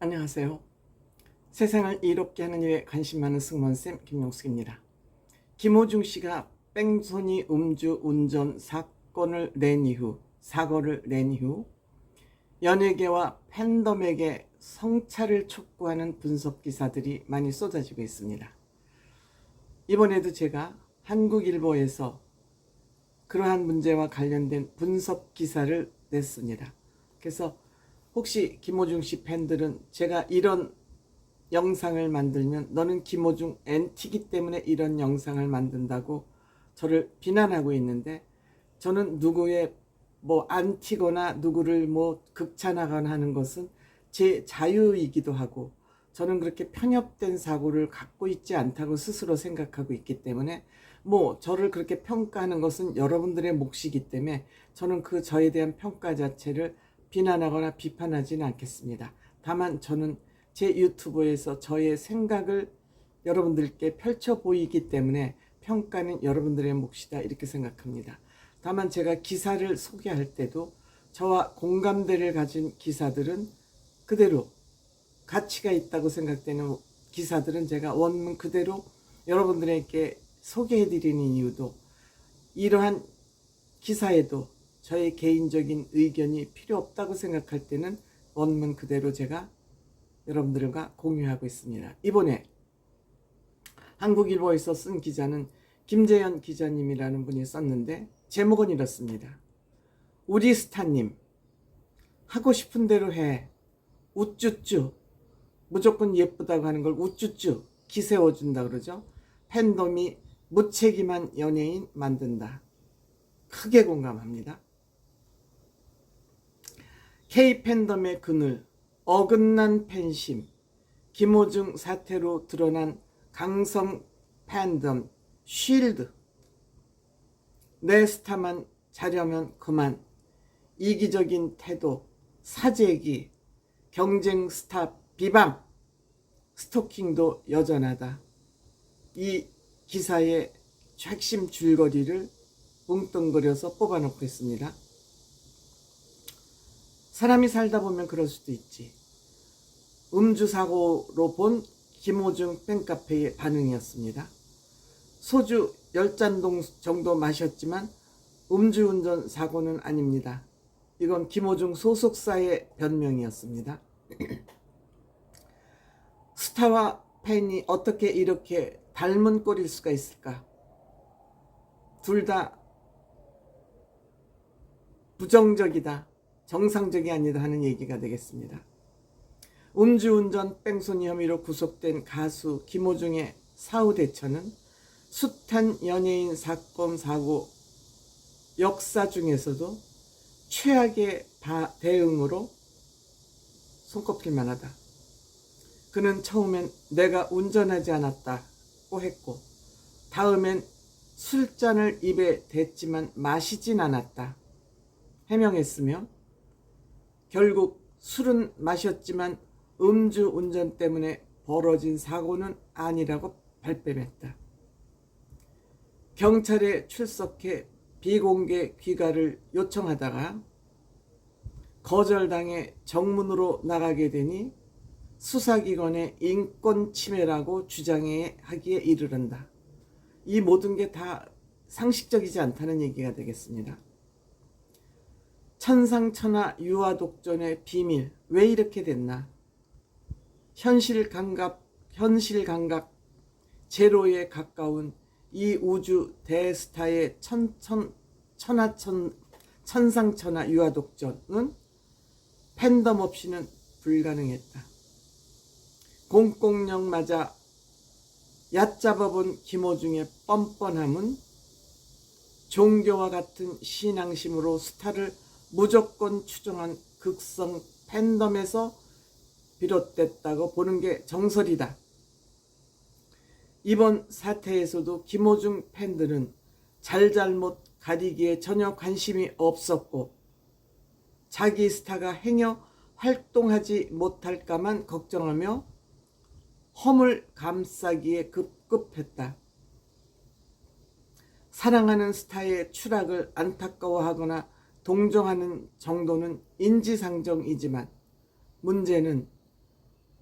안녕하세요. 세상을 이롭게 하는 일에 관심 많은 승무원쌤 김용숙입니다. 김호중 씨가 뺑소니 음주 운전 사고를 낸 이후 연예계와 팬덤에게 성찰을 촉구하는 분석 기사들이 많이 쏟아지고 있습니다. 이번에도 제가 한국일보에서 그러한 문제와 관련된 분석 기사를 냈습니다. 그래서 혹시 김호중 씨 팬들은 제가 이런 영상을 만들면 너는 김호중 NT이기 때문에 이런 영상을 만든다고 저를 비난하고 있는데, 저는 누구의 안티거나 누구를 극찬하거나 하는 것은 제 자유이기도 하고, 저는 그렇게 편협된 사고를 갖고 있지 않다고 스스로 생각하고 있기 때문에 저를 그렇게 평가하는 것은 여러분들의 몫이기 때문에 저는 저에 대한 평가 자체를 비난하거나 비판하지는 않겠습니다. 다만 저는 제 유튜브에서 저의 생각을 여러분들께 펼쳐 보이기 때문에 평가는 여러분들의 몫이다, 이렇게 생각합니다. 다만 제가 기사를 소개할 때도 저와 공감대를 가진 기사들은 그대로, 가치가 있다고 생각되는 기사들은 제가 원문 그대로 여러분들에게 소개해드리는 이유도, 이러한 기사에도 저의 개인적인 의견이 필요 없다고 생각할 때는 원문 그대로 제가 여러분들과 공유하고 있습니다. 이번에 한국일보에서 쓴 기자는 김재현 기자님이라는 분이 썼는데, 제목은 이렇습니다. 우리 스타님, 하고 싶은 대로 해. 우쭈쭈. 무조건 예쁘다고 하는 걸 우쭈쭈 기세워준다 그러죠. 팬덤이 무책임한 연예인 만든다. 크게 공감합니다. K-팬덤의 그늘, 어긋난 팬심, 김호중 사태로 드러난 강성 팬덤 쉴드. 내 스타만 자려면 그만. 이기적인 태도, 사재기, 경쟁 스타 비방, 스토킹도 여전하다. 이 기사의 핵심 줄거리를 뭉뚱그려서 뽑아놓고 있습니다. 사람이 살다 보면 그럴 수도 있지. 음주사고로 본 김호중 팬카페의 반응이었습니다. 소주 10잔 정도 마셨지만 음주운전 사고는 아닙니다. 이건 김호중 소속사의 변명이었습니다. 스타와 팬이 어떻게 이렇게 닮은 꼴일 수가 있을까? 둘 다 부정적이다, 정상적이 아니다 하는 얘기가 되겠습니다. 음주운전 뺑소니 혐의로 구속된 가수 김호중의 사후 대처는 숱한 연예인 사건 사고 역사 중에서도 최악의 대응으로 손꼽힐 만하다. 그는 처음엔 내가 운전하지 않았다고 했고, 다음엔 술잔을 입에 댔지만 마시진 않았다 해명했으며, 결국 술은 마셨지만 음주운전 때문에 벌어진 사고는 아니라고 발뺌했다. 경찰에 출석해 비공개 귀가를 요청하다가 거절당해 정문으로 나가게 되니 수사기관의 인권침해라고 주장하기에 이르른다. 이 모든 게 다 상식적이지 않다는 얘기가 되겠습니다. 천상천하 유아독존의 비밀, 왜 이렇게 됐나? 현실 감각 제로에 가까운 이 우주 대스타의 천상천하 유아독존은 팬덤 없이는 불가능했다. 공공령 맞아 얕잡아본 김호중의 뻔뻔함은 종교와 같은 신앙심으로 스타를 무조건 추종한 극성 팬덤에서 비롯됐다고 보는 게 정설이다. 이번 사태에서도 김호중 팬들은 잘잘못 가리기에 전혀 관심이 없었고, 자기 스타가 행여 활동하지 못할까만 걱정하며 허물 감싸기에 급급했다. 사랑하는 스타의 추락을 안타까워하거나 동정하는 정도는 인지상정이지만, 문제는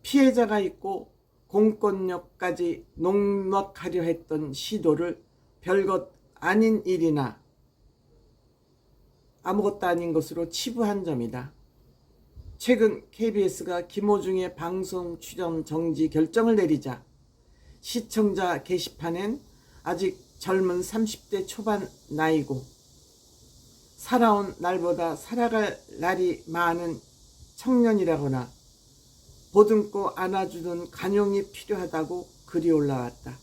피해자가 있고 공권력까지 농락하려 했던 시도를 별것 아닌 일이나 아무것도 아닌 것으로 치부한 점이다. 최근 KBS가 김호중의 방송 출연 정지 결정을 내리자 시청자 게시판엔 아직 젊은 30대 초반 나이고 살아온 날보다 살아갈 날이 많은 청년이라거나 보듬고 안아주는 관용이 필요하다고 글이 올라왔다.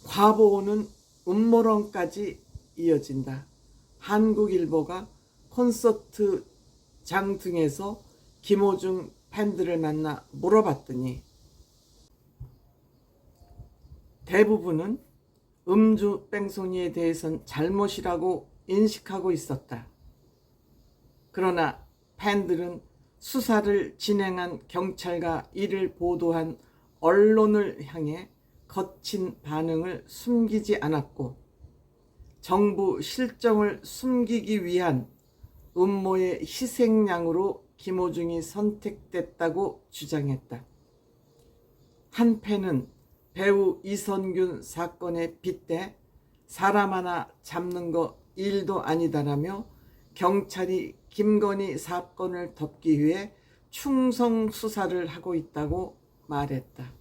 과보는 음모론까지 이어진다. 한국일보가 콘서트장 등에서 김호중 팬들을 만나 물어봤더니 대부분은 음주 뺑소니에 대해선 잘못이라고 인식하고 있었다. 그러나 팬들은 수사를 진행한 경찰과 이를 보도한 언론을 향해 거친 반응을 숨기지 않았고 정부 실정을 숨기기 위한 음모의 희생양으로 김호중이 선택됐다고 주장했다. 한 팬은 배우 이선균 사건에 빗대 사람 하나 잡는 거 일도 아니다라며 경찰이 김건희 사건을 덮기 위해 충성 수사를 하고 있다고 말했다.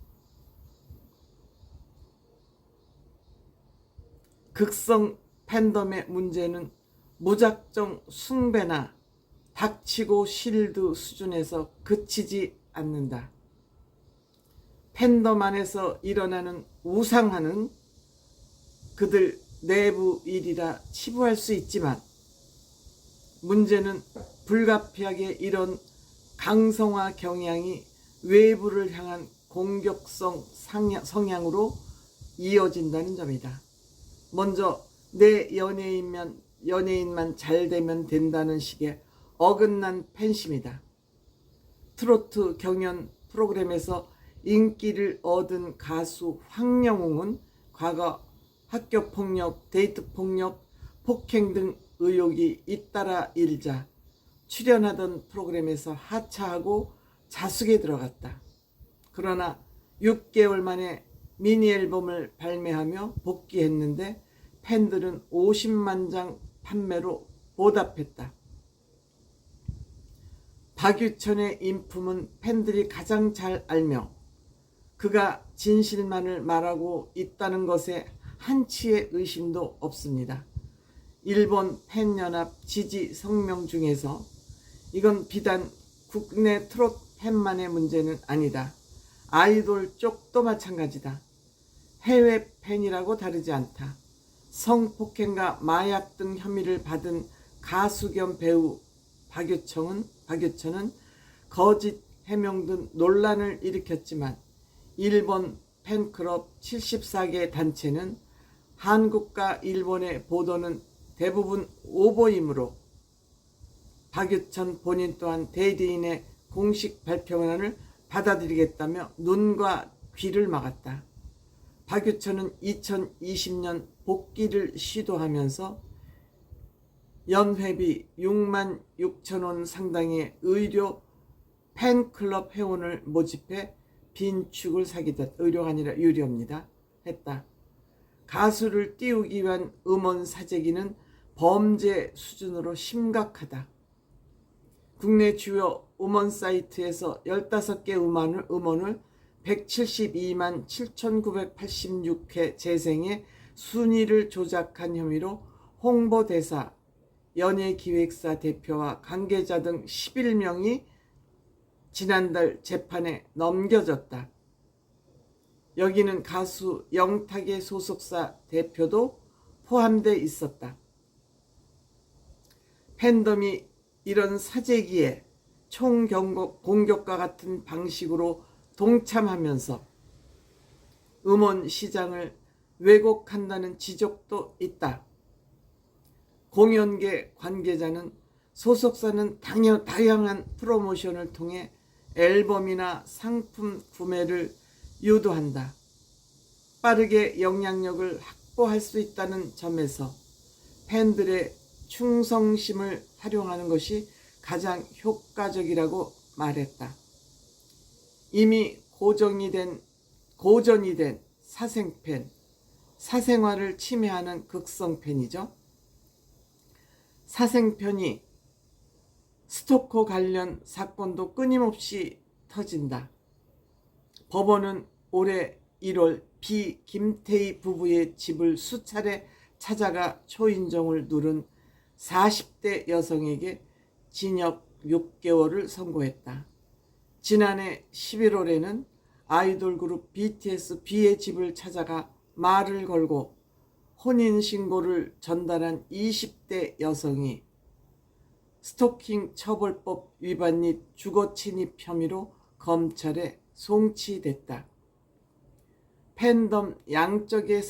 극성 팬덤의 문제는 무작정 숭배나 닥치고 실드 수준에서 그치지 않는다. 팬덤 안에서 일어나는 우상화는 그들 내부 일이라 치부할 수 있지만 문제는 불가피하게 이런 강성화 경향이 외부를 향한 공격성 성향으로 이어진다는 점이다. 먼저 내 연예인만 잘 되면 된다는 식의 어긋난 팬심이다. 트로트 경연 프로그램에서 인기를 얻은 가수 황영웅은 과거 학교폭력, 데이트폭력, 폭행 등 의혹이 잇따라 일자 출연하던 프로그램에서 하차하고 자숙에 들어갔다. 그러나 6개월 만에 미니 앨범을 발매하며 복귀했는데 팬들은 50만 장 판매로 보답했다. 박유천의 인품은 팬들이 가장 잘 알며 그가 진실만을 말하고 있다는 것에 한치의 의심도 없습니다. 일본 팬연합 지지 성명 중에서 이건 비단 국내 트롯 팬만의 문제는 아니다. 아이돌 쪽도 마찬가지다. 해외 팬이라고 다르지 않다. 성폭행과 마약 등 혐의를 받은 가수 겸 배우 박유천은 거짓 해명 등 논란을 일으켰지만 일본 팬클럽 74개 단체는 한국과 일본의 보도는 대부분 오보이므로 박유천 본인 또한 대리인의 공식 발표문을 받아들이겠다며 눈과 귀를 막았다. 박유천은 2020년 복귀를 시도하면서 연회비 6만 6천 원 상당의 의료 팬클럽 회원을 모집해 빈축을 사기다. 의료가 아니라 유료입니다. 했다. 가수를 띄우기 위한 음원 사재기는 범죄 수준으로 심각하다. 국내 주요 음원 사이트에서 15개 음원을 172만 7,986회 재생해 순위를 조작한 혐의로 홍보대사, 연예기획사 대표와 관계자 등 11명이 지난달 재판에 넘겨졌다. 여기는 가수 영탁의 소속사 대표도 포함돼 있었다. 팬덤이 이런 사재기에 총공격과 같은 방식으로 동참하면서 음원 시장을 왜곡한다는 지적도 있다. 공연계 관계자는 소속사는 다양한 프로모션을 통해 앨범이나 상품 구매를 유도한다. 빠르게 영향력을 확보할 수 있다는 점에서 팬들의 충성심을 활용하는 것이 가장 효과적이라고 말했다. 이미 고전이 된 사생팬, 사생활을 침해하는 극성팬이죠. 사생팬이 스토커 관련 사건도 끊임없이 터진다. 법원은 올해 1월 비 김태희 부부의 집을 수차례 찾아가 초인종을 누른 40대 여성에게 징역 6개월을 선고했다. 지난해 11월에는 아이돌 그룹 BTS B의 집을 찾아가 말을 걸고 혼인신고를 전달한 20대 여성이 스토킹 처벌법 위반 및 주거 침입 혐의로 검찰에 송치됐다. 팬덤 양적의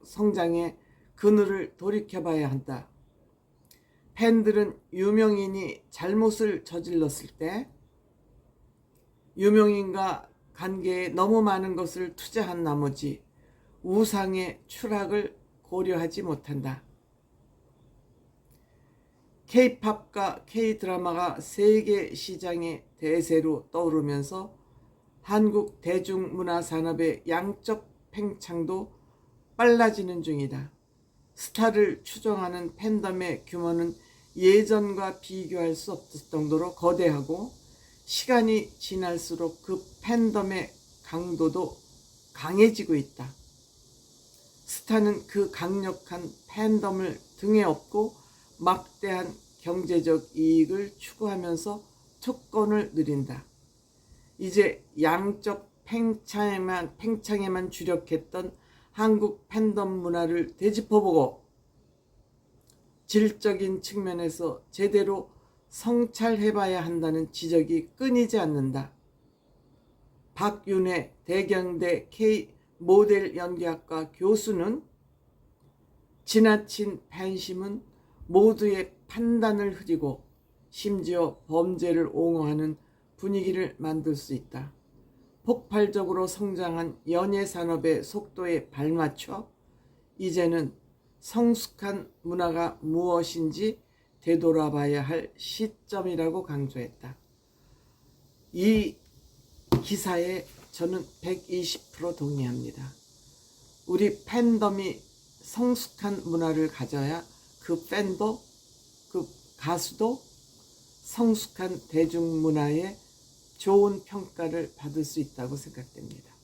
성장에 그늘을 돌이켜봐야 한다. 팬들은 유명인이 잘못을 저질렀을 때 유명인과 관계에 너무 많은 것을 투자한 나머지 우상의 추락을 고려하지 못한다. K-팝과 K-드라마가 세계 시장의 대세로 떠오르면서 한국 대중문화산업의 양적 팽창도 빨라지는 중이다. 스타를 추종하는 팬덤의 규모는 예전과 비교할 수 없을 정도로 거대하고 시간이 지날수록 그 팬덤의 강도도 강해지고 있다. 스타는 그 강력한 팬덤을 등에 업고 막대한 경제적 이익을 추구하면서 특권을 누린다. 이제 양적 팽창에만 주력했던 한국 팬덤 문화를 되짚어보고 질적인 측면에서 제대로 성찰해봐야 한다는 지적이 끊이지 않는다. 박윤혜 대경대 K 모델 연기학과 교수는 지나친 팬심은 모두의 판단을 흐리고 심지어 범죄를 옹호하는 분위기를 만들 수 있다. 폭발적으로 성장한 연예산업의 속도에 발맞춰 이제는 성숙한 문화가 무엇인지 되돌아봐야 할 시점이라고 강조했다. 이 기사에 저는 120% 동의합니다. 우리 팬덤이 성숙한 문화를 가져야 그 팬도 그 가수도 성숙한 대중문화의 좋은 평가를 받을 수 있다고 생각됩니다.